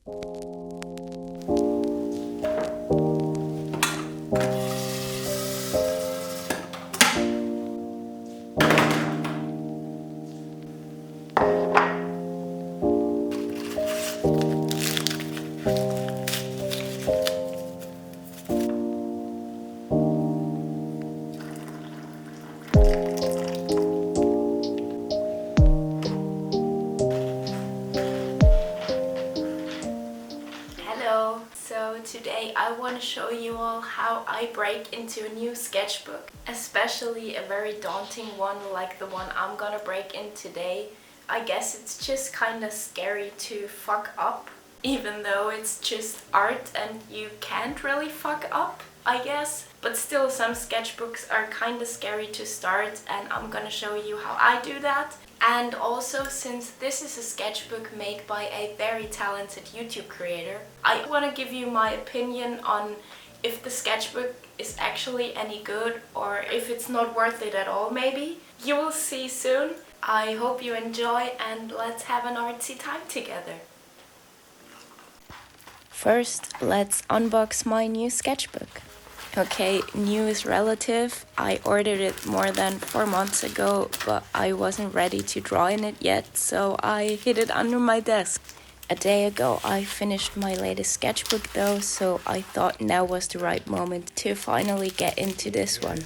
Hello! So today I want to show you all how I break into a new sketchbook, especially a very daunting one like the one I'm gonna break in today. I guess it's just kind of scary to fuck up, even though it's just art and you can't really fuck up, I guess. But still, some sketchbooks are kind of scary to start, and I'm gonna show you how I do that. And also, since this is a sketchbook made by a very talented YouTube creator, I want to give you my opinion on if the sketchbook is actually any good or if it's not worth it at all maybe. You will see soon. I hope you enjoy, and let's have an artsy time together. First, let's unbox my new sketchbook. Okay, new is relative. I ordered it more than 4 months ago, but I wasn't ready to draw in it yet, so I hid it under my desk. A day ago I finished my latest sketchbook though, so I thought now was the right moment to finally get into this one.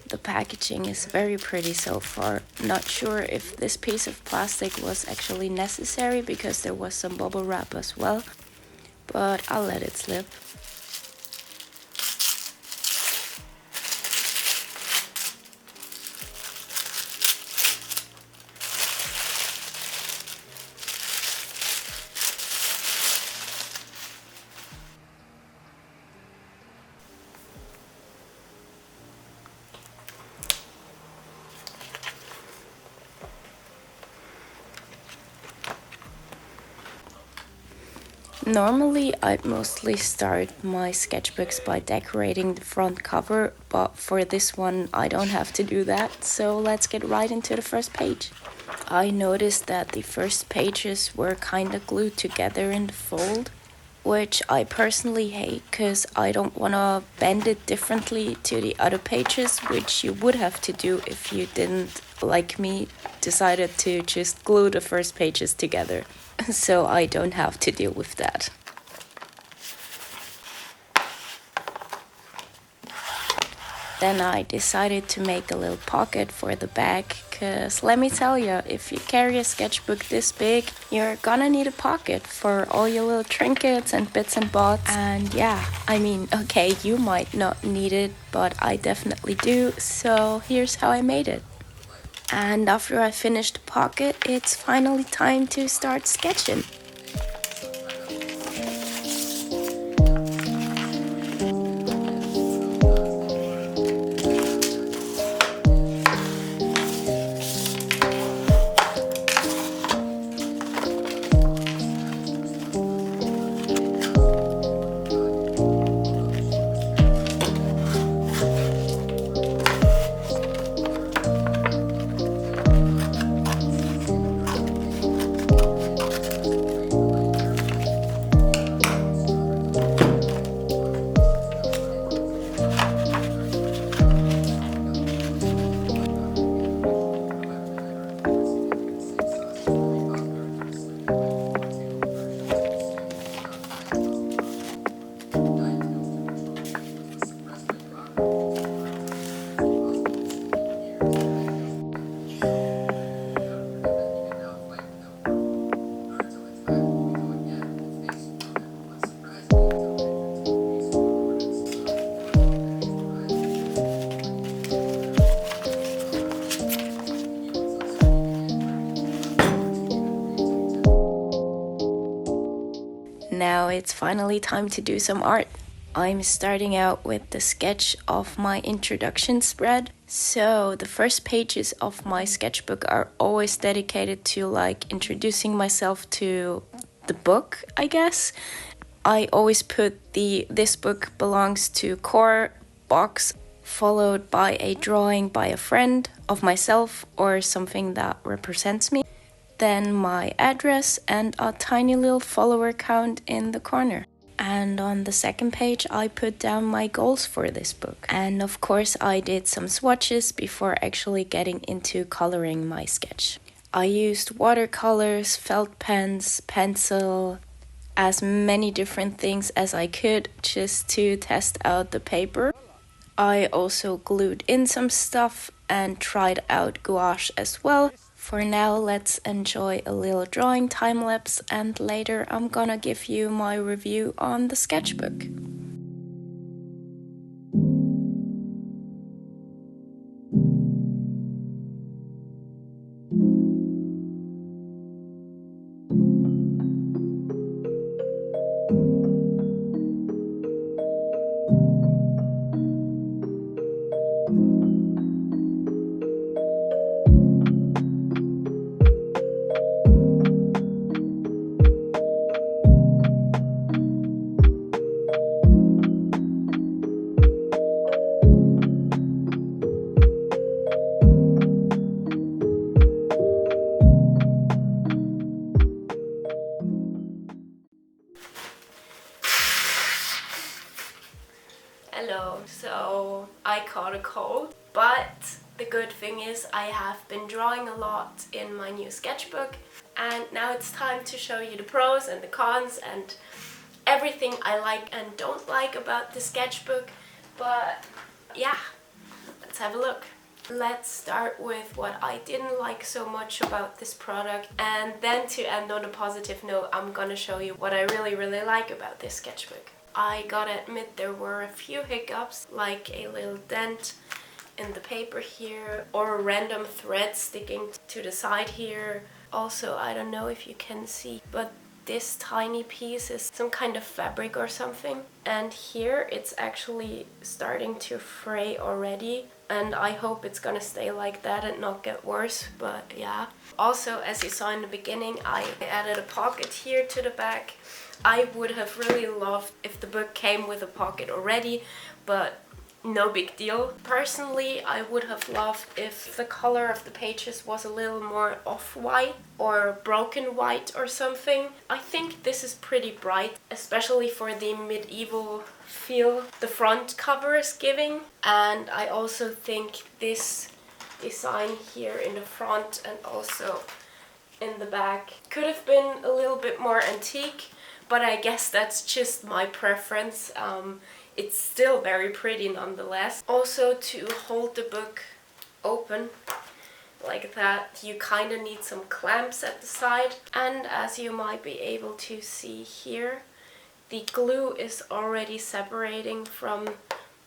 The packaging is very pretty so far. Not sure if this piece of plastic was actually necessary because there was some bubble wrap as well, but I'll let it slip. Normally, I'd mostly start my sketchbooks by decorating the front cover, but for this one I don't have to do that, so let's get right into the first page. I noticed that the first pages were kinda glued together in the fold, which I personally hate because I don't want to bend it differently to the other pages, which you would have to do if you didn't, like me, decided to just glue the first pages together. So I don't have to deal with that. Then I decided to make a little pocket for the back, cause let me tell you, if you carry a sketchbook this big, you're gonna need a pocket for all your little trinkets and bits and bobs. And yeah, I mean, okay, you might not need it, but I definitely do, so here's how I made it. And after I finished the pocket, it's finally time to start sketching. Now it's finally time to do some art. I'm starting out with the sketch of my introduction spread. So the first pages of my sketchbook are always dedicated to like introducing myself to the book, I guess. I always put this book belongs to Cor box, followed by a drawing by a friend of myself or something that represents me. then my address and a tiny little follower count in the corner. And on the second page I put down my goals for this book. And of course I did some swatches before actually getting into coloring my sketch. I used watercolors, felt pens, pencil, as many different things as I could just to test out the paper. I also glued in some stuff and tried out gouache as well. For now, let's enjoy a little drawing time lapse, and later I'm gonna give you my review on the sketchbook. Hello, so I caught a cold, but the good thing is I have been drawing a lot in my new sketchbook, and now it's time to show you the pros and the cons and everything I like and don't like about the sketchbook. But yeah, let's have a look. Let's start with what I didn't like so much about this product, and then to end on a positive note, I'm gonna show you what I really like about this sketchbook. I gotta admit there were a few hiccups, like a little dent in the paper here, or a random thread sticking to the side here. Also, I don't know if you can see, but this tiny piece is some kind of fabric or something. And here it's actually starting to fray already. And I hope it's gonna stay like that and not get worse, but yeah. Also, as you saw in the beginning, I added a pocket here to the back. I would have really loved if the book came with a pocket already, but no big deal. Personally, I would have loved if the color of the pages was a little more off-white or broken white or something. I think this is pretty bright, especially for the medieval feel the front cover is giving. And I also think this design here in the front and also in the back could have been a little bit more antique, but I guess that's just my preference. It's still very pretty nonetheless. Also, to hold the book open like that, you kind of need some clamps at the side. And as you might be able to see here, the glue is already separating from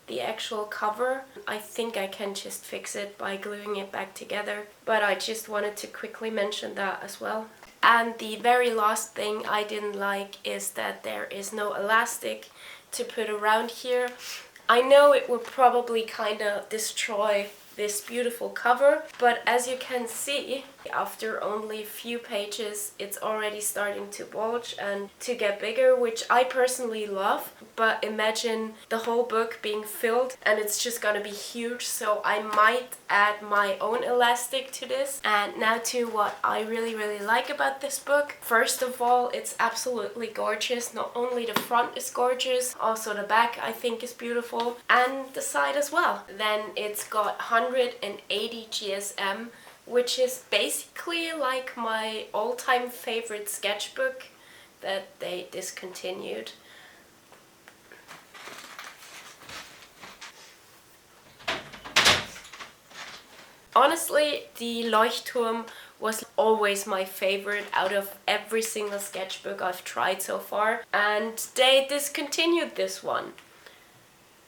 the actual cover. I think I can just fix it by gluing it back together, but I just wanted to quickly mention that as well. And the very last thing I didn't like is that there is no elastic to put around here. I know it would probably kind of destroy this beautiful cover, but as you can see, after only a few pages, it's already starting to bulge and to get bigger, which I personally love. But imagine the whole book being filled and it's just gonna be huge, so I might add my own elastic to this. And now to what I really like about this book. First of all, it's absolutely gorgeous. Not only the front is gorgeous, also the back I think is beautiful, and the side as well. Then it's got 180 GSM, which is basically like my all-time favorite sketchbook that they discontinued. Honestly, the Leuchtturm was always my favorite out of every single sketchbook I've tried so far, and they discontinued this one.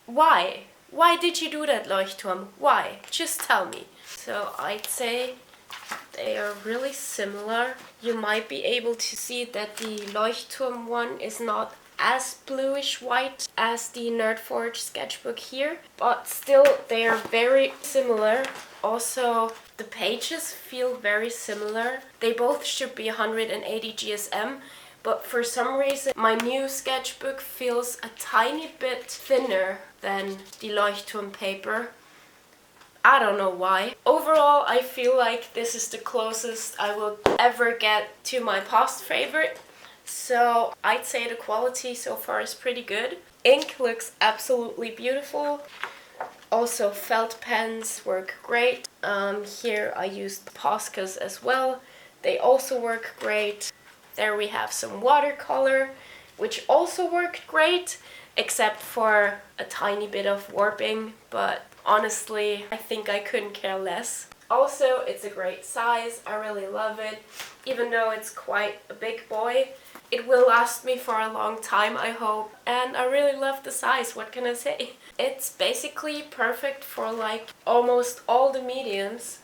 Why? Why did you do that, Leuchtturm? Why? Just tell me. So I'd say they are really similar. You might be able to see that the Leuchtturm one is not as bluish white as the Nerdforge sketchbook here, but still they are very similar. Also, the pages feel very similar. They both should be 180 GSM, but for some reason my new sketchbook feels a tiny bit thinner than the Leuchtturm paper. I don't know why. Overall, I feel like this is the closest I will ever get to my past favorite. So I'd say the quality so far is pretty good. Ink looks absolutely beautiful. Also, felt pens work great. Here I used Poscas as well. They also work great. There we have some watercolor, which also worked great, except for a tiny bit of warping, but honestly, I think I couldn't care less. Also, it's a great size. I really love it. Even though it's quite a big boy, it will last me for a long time, I hope. And I really love the size, what can I say? It's basically perfect for like almost all the mediums,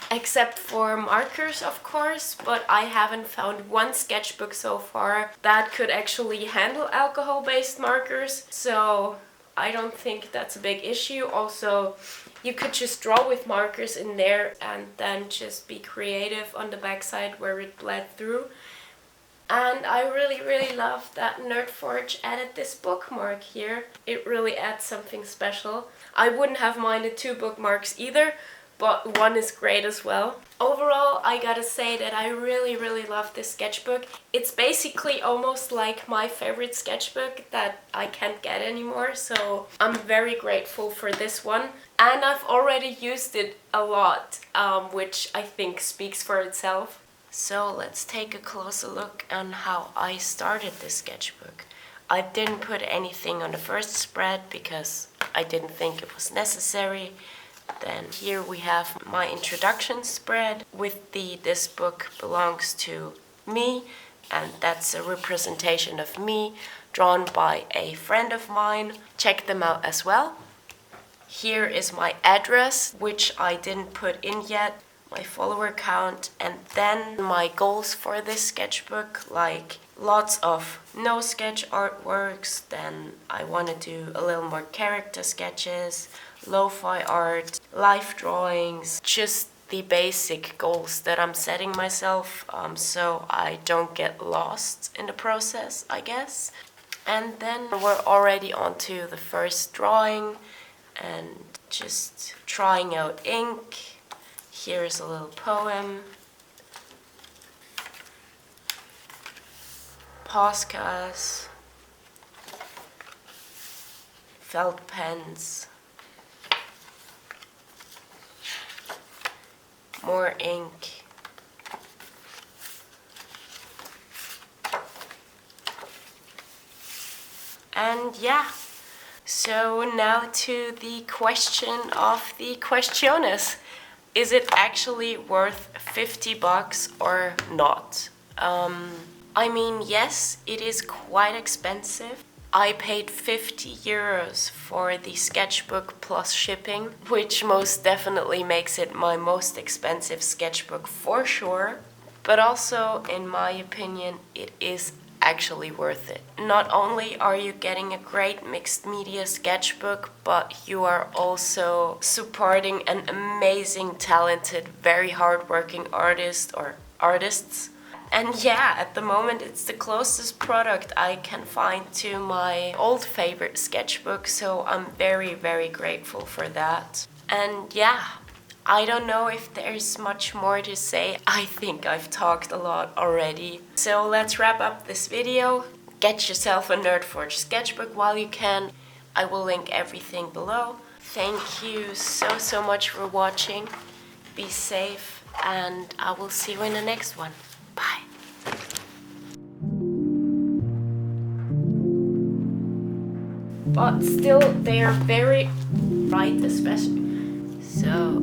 except for markers, of course, but I haven't found one sketchbook so far that could actually handle alcohol-based markers, so I don't think that's a big issue. Also, you could just draw with markers in there and then just be creative on the backside where it bled through. And I really love that Nerdforge added this bookmark here. It really adds something special. I wouldn't have minded 2 bookmarks either, but one is great as well. Overall, I gotta say that I really love this sketchbook. It's basically almost like my favorite sketchbook that I can't get anymore, so I'm very grateful for this one. And I've already used it a lot, which I think speaks for itself. So let's take a closer look on how I started this sketchbook. I didn't put anything on the first spread because I didn't think it was necessary. Then here we have my introduction spread with the "This book belongs to me," and that's a representation of me drawn by a friend of mine. Check them out as well. Here is my address, which I didn't put in yet, my follower count, and then my goals for this sketchbook, like lots of no sketch artworks. Then I want to do a little more character sketches, lo-fi art, life drawings, just the basic goals that I'm setting myself, so I don't get lost in the process, I guess. And then we're already on to the first drawing and just trying out ink. Here's a little poem, Poscas, felt pens, more ink, and yeah. So now to the question of the questiones. Is it actually worth 50 bucks or not? I mean, yes, it is quite expensive. I paid 50 euros for the sketchbook plus shipping, which most definitely makes it my most expensive sketchbook for sure. But also, in my opinion, it is actually worth it. Not only are you getting a great mixed media sketchbook, but you are also supporting an amazing, talented, very hardworking artist or artists. And yeah, at the moment it's the closest product I can find to my old favorite sketchbook, so I'm very grateful for that. And yeah, I don't know if there's much more to say. I think I've talked a lot already. So let's wrap up this video. Get yourself a Nerdforge sketchbook while you can. I will link everything below. Thank you so much for watching. Be safe, and I will see you in the next one. Bye. But still, they are very bright, especially. So